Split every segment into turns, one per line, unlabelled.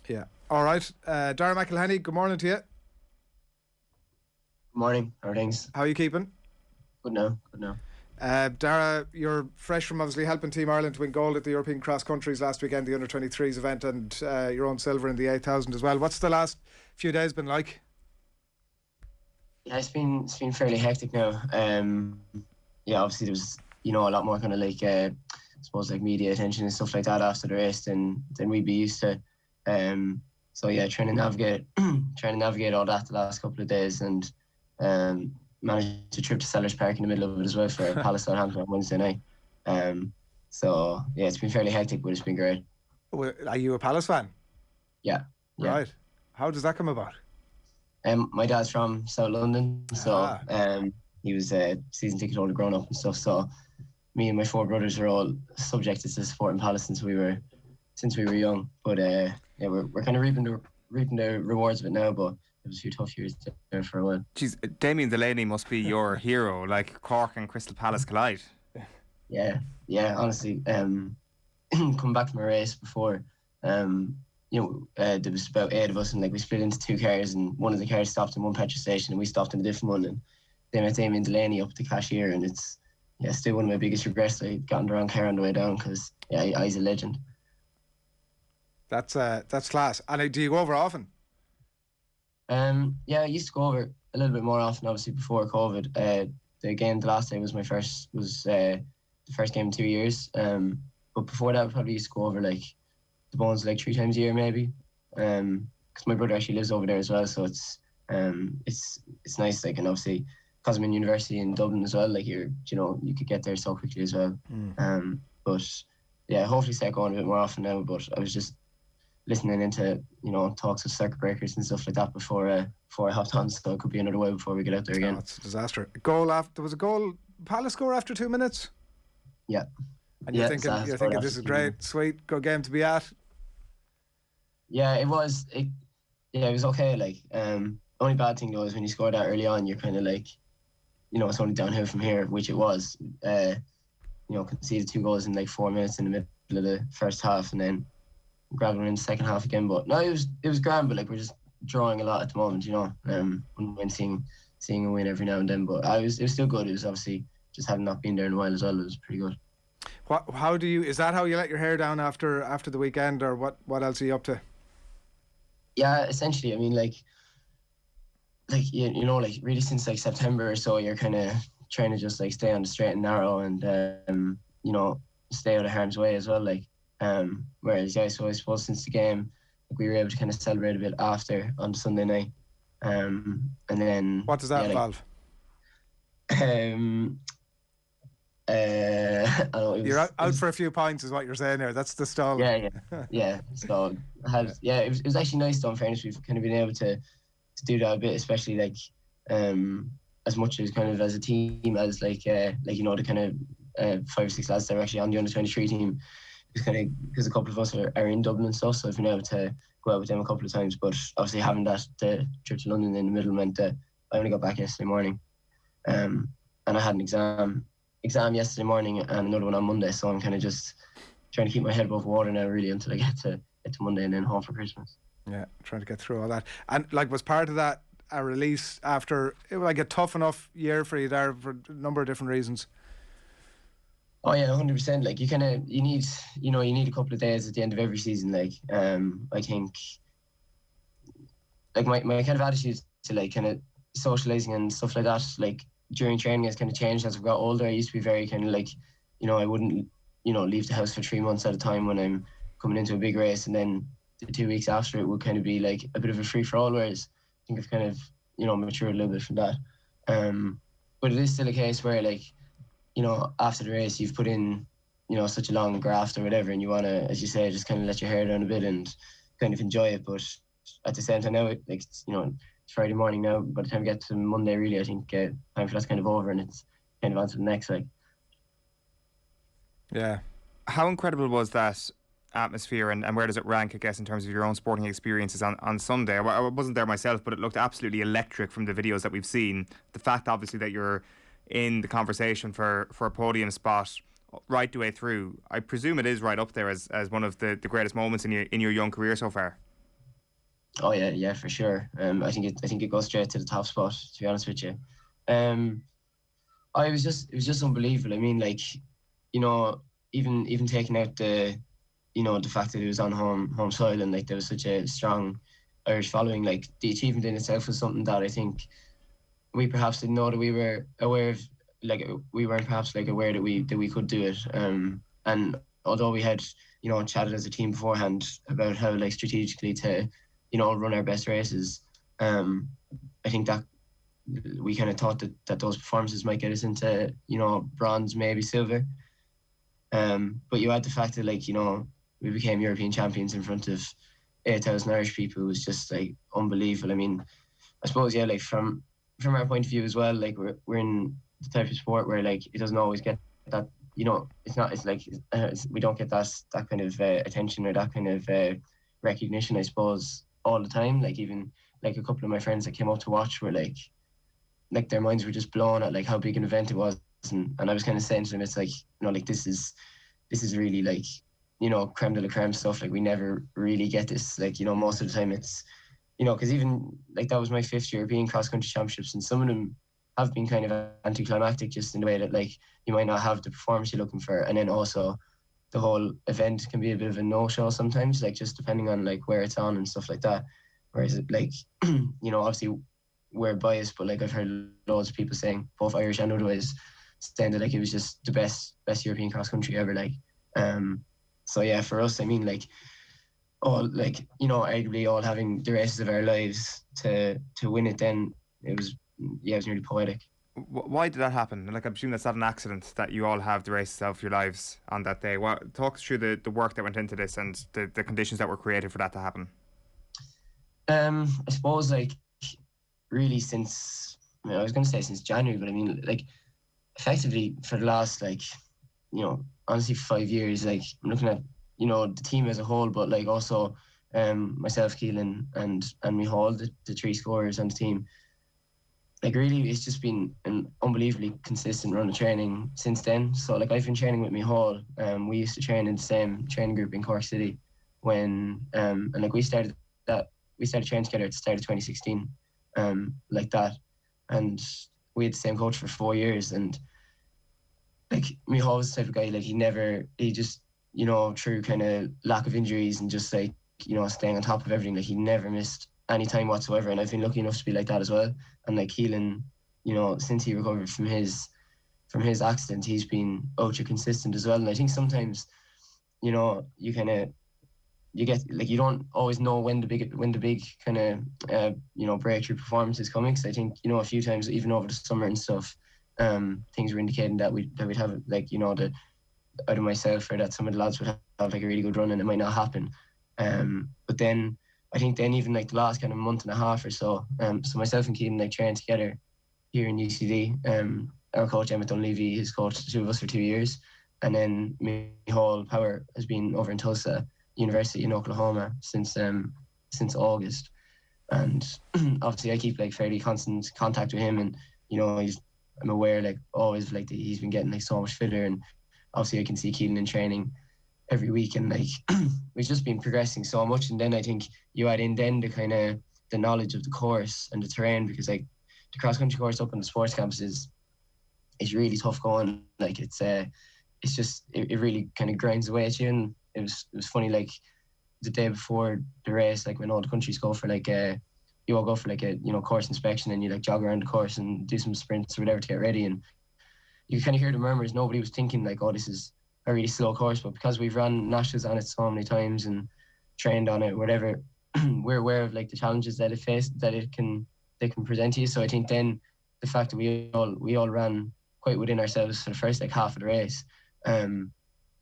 Yeah. All right. Darragh McElhinney, good morning to you.
Morning, how are things?
How are you keeping?
Good now.
Darragh, you're fresh from obviously helping Team Ireland to win gold at the European Cross-countries last weekend, the under-23s event, and your own silver in the 8,000 as well. What's the last few days been like?
Yeah, it's been fairly hectic now. Yeah, obviously there was a lot more kind of like I suppose like media attention and stuff like that after the race than we'd be used to. So yeah, trying to navigate all that the last couple of days, and managed a trip to Sellers Park in the middle of it as well for Palace Southampton on Wednesday night. So yeah, it's been fairly hectic, but it's been great.
Are you a Palace fan?
Yeah.
Right. How does that come about?
My dad's from South London, so he was a season ticket holder growing up and stuff. So me and my 4 brothers are all subjected to supporting Palace since we were young. But yeah, we're kind of reaping the rewards of it now. But it was a few tough years there for a while.
Jeez, Damien Delaney must be your hero. Like Cork and Crystal Palace collide.
Yeah. Honestly, coming back from a race before, there was about 8 of us, and like we split into 2 cars, and one of the cars stopped in one petrol station, and we stopped in a different one, and they met Damien Delaney up at the cashier, and it's still one of my biggest regrets. I got in the wrong car on the way down because he's a legend.
That's class. And do you go over often?
Yeah, I used to go over a little bit more often, obviously before COVID. The last day was the first game in 2 years. But before that, I probably used to go over like the Bones like 3 times a year maybe. Because my brother actually lives over there as well, so it's nice. Like, and obviously because I'm in university in Dublin as well, like you could get there so quickly as well. But yeah, hopefully start going a bit more often now. But I was just listening into talks of circuit breakers and stuff like that before I hopped on, so it could be another way before we get out there again.
It's a disaster. There was a goal, Palace score after 2 minutes.
Yeah.
And you're thinking this is great, sweet, good game to be at.
Yeah, it was. It was okay. Like, only bad thing though is when you score that early on, you're kind of like, it's only downhill from here, which it was. Conceded 2 goals in like 4 minutes in the middle of the first half, and then grabbed one in the second half again. But no, it was grand. But like, we're just drawing a lot at the moment, when seeing a win every now and then. But it was still good. It was obviously just having not been there in a while as well. It was pretty good.
Is that how you let your hair down after the weekend, or what else are you up to?
Yeah, essentially. I mean, like really since like September or so, you're kind of trying to just like stay on the straight and narrow, and stay out of harm's way as well. Like, whereas so I suppose since the game, like, we were able to kind of celebrate a bit after on Sunday night, and then
what does that involve? You're out for a few pints is what you're saying there. That's the stall.
Yeah. So it was actually nice though, in fairness. We've kind of been able to do that a bit, especially like as much as kind of as a team as the kind of 5 or 6 lads that are actually on the under-23 team. It's kind of because a couple of us are in Dublin and stuff, so I've been able to go out with them a couple of times. But obviously having the trip to London in the middle meant that I only got back yesterday morning, and I had an exam yesterday morning and another one on Monday, so I'm kind of just trying to keep my head above water now, really, until I get to Monday and then home for Christmas.
Yeah, trying to get through all that. And like, was part of that a release after like a tough enough year for you there for a number of different reasons?
Oh yeah, 100%. Like, you need a couple of days at the end of every season. Like, I think like my kind of attitude to like kind of socializing and stuff like that, like during training, has kind of changed as I've got older. I used to be very kind of like, I wouldn't leave the house for 3 months at a time when I'm coming into a big race, and then the 2 weeks after it would kind of be like a bit of a free for all. Whereas I think I've kind of matured a little bit from that. But it is still a case where, like, after the race, you've put in, such a long graft or whatever, and you want to, as you say, just kind of let your hair down a bit and kind of enjoy it. But at the same time now, it's Friday morning now. By the time we get to Monday, really, I think time for that's kind of over, and it's kind of on to the next. Like,
yeah.
How incredible was that atmosphere, and where does it rank, I guess, in terms of your own sporting experiences on Sunday? I wasn't there myself, but it looked absolutely electric from the videos that we've seen. The fact, obviously, that you're in the conversation for a podium spot right the way through, I presume it is right up there as one of the greatest moments in your young career so far.
Oh yeah, for sure. I think it goes straight to the top spot, to be honest with you. It was just unbelievable. I mean, like, you know, even taking out the, you know, the fact that it was on home soil, and like there was such a strong Irish following, like the achievement in itself was something that I think we perhaps didn't know that we were aware of. Like, we weren't perhaps like aware that we could do it. And although we had, you know, chatted as a team beforehand about how, like, strategically to, you know, run our best races, I think that we kind of thought that those performances might get us into, you know, bronze, maybe silver. But you add the fact that, like, you know, we became European champions in front of 8,000 Irish people was just like unbelievable. I mean, I suppose, yeah, like from our point of view as well, like we're in the type of sport where, like, it doesn't always get that, you know, it's like we don't get that kind of attention or that kind of recognition, I suppose, all the time. Like, even like a couple of my friends that came up to watch were like their minds were just blown at like how big an event it was, and I was kind of saying to them, it's like, you know, like this is really, like, you know, creme de la creme stuff. Like, we never really get this. Like, you know, most of the time it's, you know, because even like that was my 5th European Cross-country Championships, and some of them have been kind of anticlimactic, just in the way that, like, you might not have the performance you're looking for, and then also the whole event can be a bit of a no-show sometimes, like, just depending on like where it's on and stuff like that. Whereas it, like, you know, obviously we're biased, but like I've heard loads of people saying, both Irish and otherwise, saying that like it was just the best European cross country ever. Like, so yeah, for us, I mean, like, all, like, you know, arguably all having the races of our lives to win it, then it was nearly poetic.
Why did that happen? Like, I'm assuming that's not an accident that you all have the races of your lives on that day. Talk us through the work that went into this and the conditions that were created for that to happen.
I suppose, like, really since, I mean, I was going to say since January, but I mean, like, effectively for the last, like, you know, honestly 5 years, like, I'm looking at, you know, the team as a whole, but like also myself, Keelan, and Micheál, the 3 scorers on the team. Like, really, it's just been an unbelievably consistent run of training since then. So like, I've been training with Micheál. We used to train in the same training group in Cork City when and like we started training together at the start of 2016, like that, and we had the same coach for 4 years. And like, Micheál was the type of guy, like, he just, you know, through kind of lack of injuries and just, like, you know, staying on top of everything, like, he never missed any time whatsoever. And I've been lucky enough to be like that as well. And like, Keelan, you know, since he recovered from his accident, he's been ultra consistent as well. And I think sometimes, you know, you get, like, you don't always know when the big kind of you know, breakthrough performance is coming. Because I think, you know, a few times even over the summer and stuff, things were indicating that we'd have, like, you know, that either myself or that some of the lads would have like a really good run, and it might not happen. But then I think then even like the last kind of month and a half or so, so myself and Keelan, like, trained together here in UCD. Our coach Emmett Dunleavy has coached the two of us for 2 years, and then Micheál Power has been over in Tulsa University in Oklahoma since August. And obviously I keep like fairly constant contact with him, and, you know, I'm aware, like, always, like, that he's been getting like so much fitter, and obviously I can see Keelan in training every week, and like we've just been progressing so much. And then I think you add in then the kind of the knowledge of the course and the terrain, because like the cross country course up on the sports campus is really tough going. Like, it's just it really kind of grinds away at you. And it was funny, like, the day before the race, like, when all the countries go for like you all go for like a, you know, course inspection, and you like jog around the course and do some sprints or whatever to get ready, and you kind of hear the murmurs. Nobody was thinking like, oh, this is a really slow course, but because we've run nationals on it so many times and trained on it, whatever, we're aware of like the challenges that it can present to you. So I think then the fact that we all ran quite within ourselves for the first like half of the race,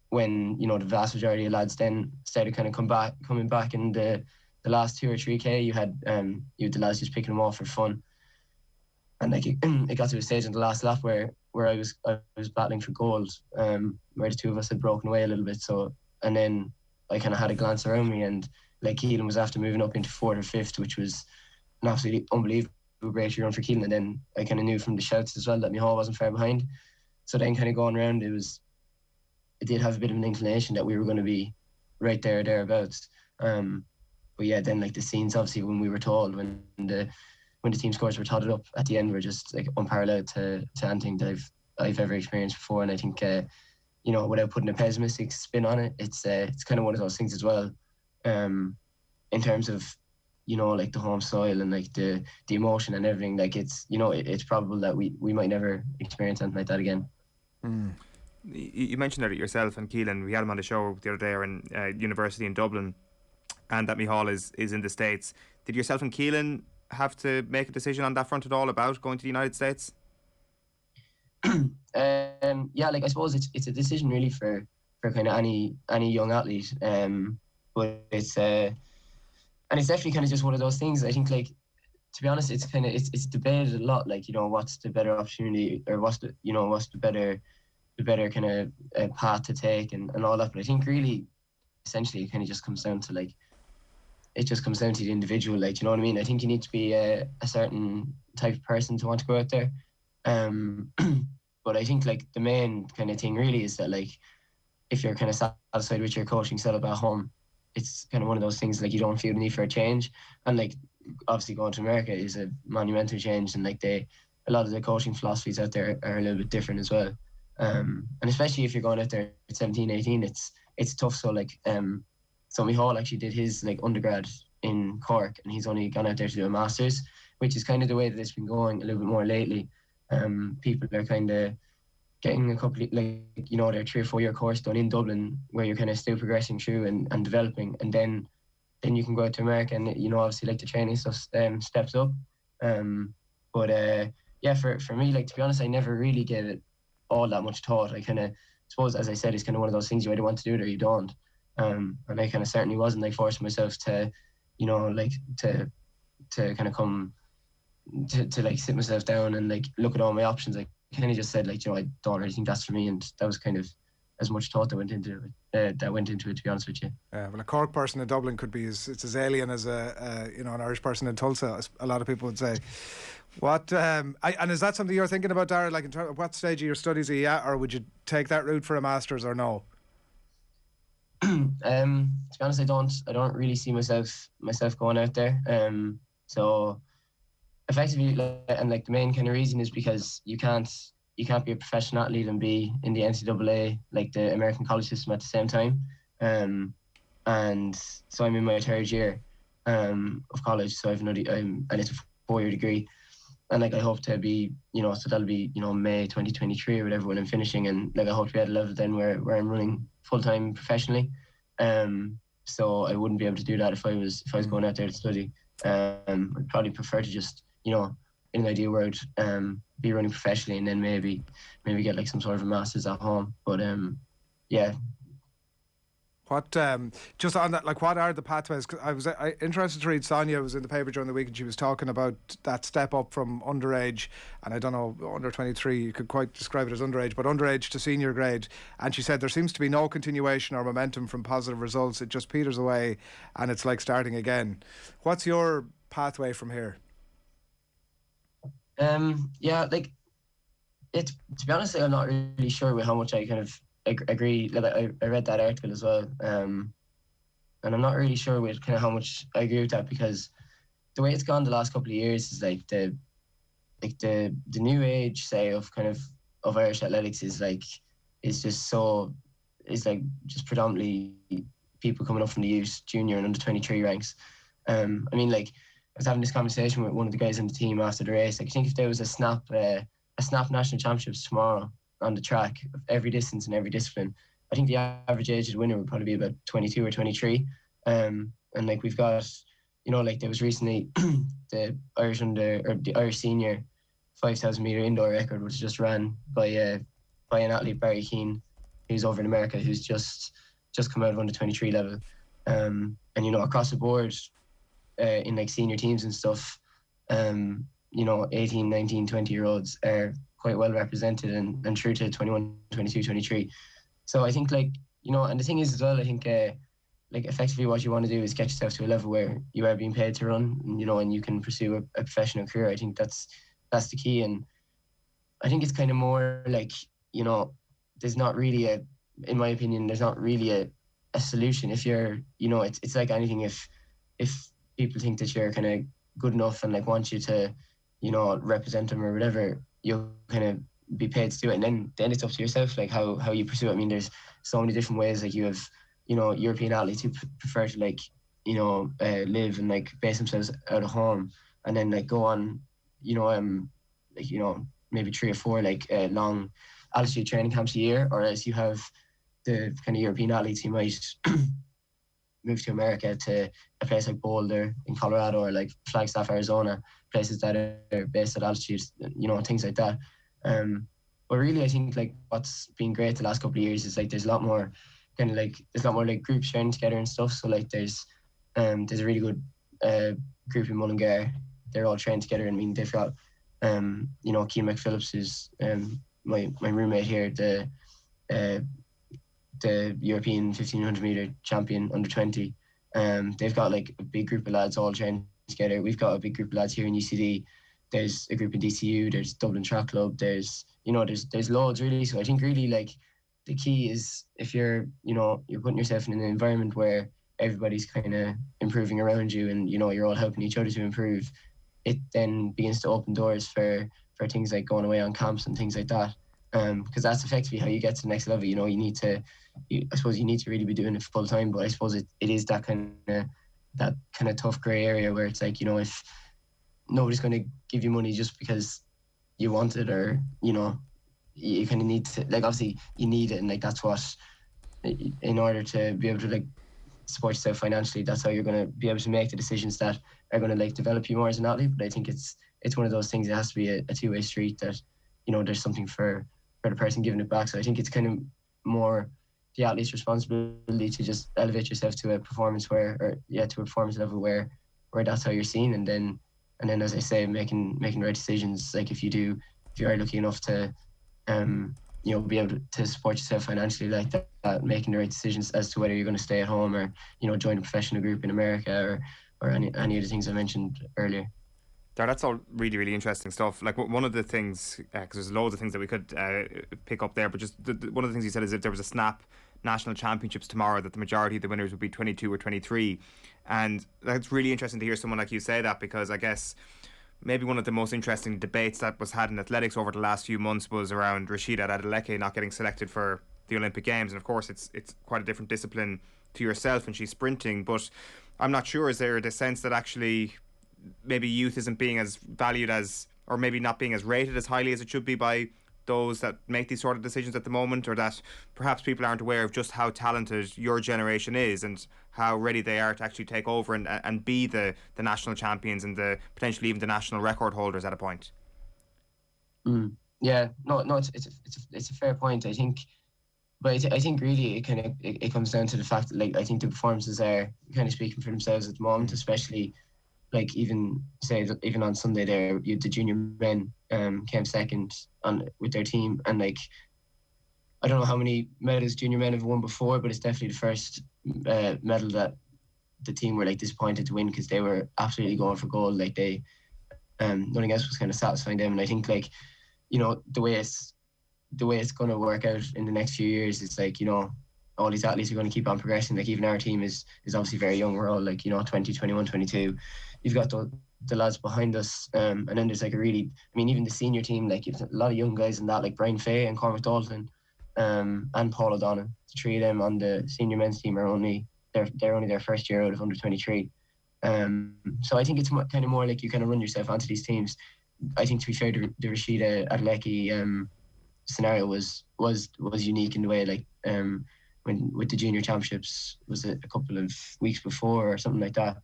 when, you know, the vast majority of lads then started kind of coming back in the last 2 or 3K, you had the lads just picking them off for fun. And like it got to a stage in the last lap where I was battling for gold, where the two of us had broken away a little bit. So, and then I kind of had a glance around me, and like Keelan was after moving up into 4th or 5th, which was an absolutely unbelievable breakthrough run for Keelan. And then I kind of knew from the shouts as well that Micheál wasn't far behind. So then kind of going around, it did have a bit of an inclination that we were going to be right there, thereabouts. yeah, then like the scenes obviously when we were told when the team scores were totted up at the end were just like unparalleled to anything that I've ever experienced before. And I think you know, without putting a pessimistic spin on it, it's kind of one of those things as well, in terms of, you know, like the home soil and like the emotion and everything. Like it's, you know, it's probable that we might never experience anything like that again.
You mentioned that yourself and Keelan. We had him on the show the other day in university in Dublin, and that Micheál is in the States. Did yourself and Keelan have to make a decision on that front at all about going to the United States?
Yeah, like I suppose it's a decision really for kind of any young athlete. But it's and it's definitely kind of just one of those things. I think, like, to be honest, it's debated a lot. Like, you know, what's the better opportunity, or what's the better kind of path to take and all that. But I think really, essentially, it kind of just comes down to like, it just comes down to the individual. Like, you know what I mean? I think you need to be a certain type of person to want to go out there. But I think like the main kind of thing really is that, like, if you're kind of satisfied with your coaching setup at home, it's kind of one of those things, like, you don't feel the need for a change. And like, obviously going to America is a monumental change, and like a lot of the coaching philosophies out there are a little bit different as well. And especially if you're going out there at 17, 18, it's tough. So like, so Micheál actually did his like undergrad in Cork, and he's only gone out there to do a master's, which is kind of the way that it's been going a little bit more lately. People are kind of getting a couple of, like, you know, their 3 or 4 year course done in Dublin, where you're kind of still progressing through and developing, and then you can go out to America, and, you know, obviously like the training stuff steps up. But yeah, for me, like, to be honest, I never really gave it all that much thought. I kind of suppose, as I said, it's kind of one of those things you either want to do it or you don't. And I kind of certainly wasn't like forcing myself to, you know, like to kind of come to like sit myself down and like look at all my options. I kind of just said, like, you know, I don't really think that's for me, and that was kind of as much thought that went into it. To be honest with you.
Well, a Cork person in Dublin could be it's as alien as a you know, an Irish person in Tulsa, a lot of people would say. What and is that something you're thinking about, Darragh? Like, in terms of what stage of your studies are you at, or would you take that route for a master's, or no?
To be honest, I don't really see myself going out there. So effectively, and like the main kind of reason is because you can't be a professional athlete and be in the NCAA, like the American college system, at the same time. And so I'm in my 3rd year of college, so I've and it's a 4-year degree, and like I hope to be, you know, so that'll be, you know, May 2023 or whatever when I'm finishing, and like I hope to be at a level then where I'm running full-time professionally. So I wouldn't be able to do that if I was going out there to study. I'd probably prefer to just, you know, in an ideal world, be running professionally, and then maybe get like some sort of a master's at home. But yeah.
What just on that, like, what are the pathways? 'Cause I was interested to read, Sonia was in the paper during the week, and she was talking about that step up from underage, and I don't know, under 23, you could quite describe it as underage, but underage to senior grade, and she said there seems to be no continuation or momentum from positive results. It just peters away, and it's like starting again. What's your pathway from here?
Yeah, like, to be honest, I'm not really sure with how much I kind of agree. Like, I read that article as well, and I'm not really sure with kind of how much I agree with that, because the way it's gone the last couple of years is like the new age, say, of kind of Irish athletics is just predominantly people coming up from the youth, junior and under 23 ranks. I mean, like, I was having this conversation with one of the guys on the team after the race. Like, I think if there was a snap national championships tomorrow on the track of every distance and every discipline, I think the average age of the winner would probably be about 22 or 23. And like, we've got, you know, like, there was recently the Irish senior 5,000 meter indoor record was just ran by an athlete, Barry Keane, who's over in America, who's just come out of under 23 level. And, you know, across the board, in like senior teams and stuff, you know, 18, 19, 20-year-olds are quite well represented and through to 21, 22, 23. So I think, like, you know, and the thing is as well, I think like, effectively what you want to do is get yourself to a level where you are being paid to run, and, you know, and you can pursue a professional career. I think that's the key. And I think it's kind of more like, you know, there's not really in my opinion, there's not really a solution. If you're, you know, it's like anything. if people think that you're kind of good enough and like want you to, you know, represent them or whatever, you'll kind of be paid to do it, and then it's up to yourself, like how you pursue it. I mean, there's so many different ways. Like you have, you know, European athletes who prefer to like, you know, live and like base themselves out of home, and then like go on, you know, like, you know, maybe 3 or 4 like long altitude training camps a year. Or else you have the kind of European athletes who might move to America, to a place like Boulder in Colorado, or like Flagstaff, Arizona, places that are based at altitude, you know, things like that. But really, I think like what's been great the last couple of years is like there's a lot more like groups training together and stuff. So like there's a really good group in Mullingar. They're all trained together. I mean, they've got you know, Keane McPhillips is my roommate here, the European 1500 meter champion under 20. They've got like a big group of lads all trained together. We've got a big group of lads here in UCD. There's a group in DCU. There's Dublin Track Club. There's loads really. So I think really like the key is, if you're putting yourself in an environment where everybody's kind of improving around you, and you know you're all helping each other to improve, it then begins to open doors for things like going away on camps and things like that. Because that's effectively how you get to the next level. You know, I suppose you need to really be doing it full time. But I suppose it is that kind of tough grey area where it's like, you know, if nobody's going to give you money just because you want it, or you know, you kind of need to, like, obviously you need it, and like that's what, in order to be able to like support yourself financially, that's how you're going to be able to make the decisions that are going to like develop you more as an athlete. But I think it's one of those things. It has to be a two-way street, that, you know, there's something for the person giving it back. So I think it's kind of more the athlete's responsibility to just elevate yourself to a performance level where that's how you're seen, and then as I say, making the right decisions. Like if you are lucky enough to you know, be able to support yourself financially like that, making the right decisions as to whether you're going to stay at home or, you know, join a professional group in America or any of the things I mentioned earlier.
That's all really, really interesting stuff. Like one of the things, because there's loads of things that we could pick up there, but just one of the things you said is if there was a snap national championships tomorrow, that the majority of the winners would be 22 or 23. And that's really interesting to hear someone like you say that, because I guess maybe one of the most interesting debates that was had in athletics over the last few months was around Rashida Adeleke not getting selected for the Olympic Games. And of course it's quite a different discipline to yourself, and she's sprinting, but I'm not sure, is there the sense that actually maybe youth isn't being as valued as, or maybe not being as rated as highly as it should be by those that make these sort of decisions at the moment, or that perhaps people aren't aware of just how talented your generation is and how ready they are to actually take over and be the national champions and the potentially even the national record holders at a point?
Yeah, no, it's a fair point, I think. But I think really it comes down to the fact that, like, I think the performances are kind of speaking for themselves at the moment, especially like even on Sunday there, the junior men came second with their team, and like I don't know how many medals junior men have won before, but it's definitely the first medal that the team were like disappointed to win, because they were absolutely going for gold. Like they nothing else was kind of satisfying them. And I think, like, you know, the way it's going to work out in the next few years, it's like, you know, all these athletes are going to keep on progressing. Like even our team is obviously very young. We're all like, you know, 20, 21, 22. You've got the lads behind us, and then there's like even the senior team, like you've a lot of young guys in that, like Brian Fay and Cormac Dalton, and Paul O'Donnell. The three of them on the senior men's team are they're only their first year out of under 23. So I think it's kind of more like you kind of run yourself onto these teams. I think, to be fair, the Rashida Adeleke scenario was unique in the way, like when with the junior championships, was it a couple of weeks before or something like that.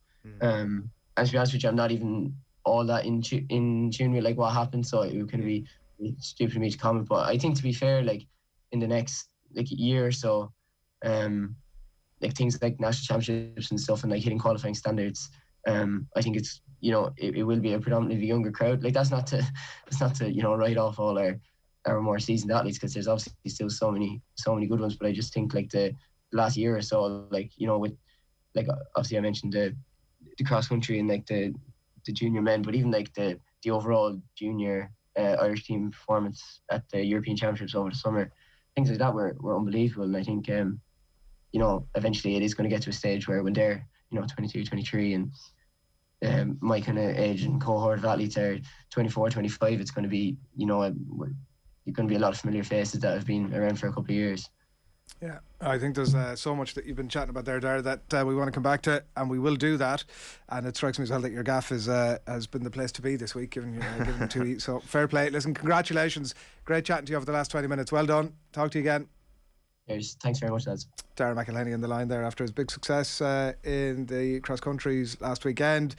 And to be honest with you, I'm not even all that in tune with like what happened, so it would kind of be stupid of me to comment. But I think, to be fair, like in the next like year or so, like things like national championships and stuff, and like hitting qualifying standards, I think it's, you know, it will be a predominantly younger crowd. Like that's not to you know, write off all our more seasoned athletes, because there's obviously still so many good ones. But I just think like the last year or so, like, you know, with like obviously I mentioned the cross country and like the junior men, but even like the overall junior Irish team performance at the European Championships over the summer, things like that were unbelievable. And I think you know, eventually it is going to get to a stage where when they're 22, 23, and my kind of age and cohort of athletes are 24, 25. It's going to be, you're going to be a lot of familiar faces that have been around for a couple of years.
Yeah, I think there's so much that you've been chatting about there, Darragh, that we want to come back to, and we will do that. And it strikes me as well that your gaff has been the place to be this week, given 2 so fair play. Listen, congratulations. Great chatting to you over the last 20 minutes. Well done. Talk to you again.
Yes, thanks very much, lads.
Darragh McElhinney in the line there after his big success in the cross countries last weekend.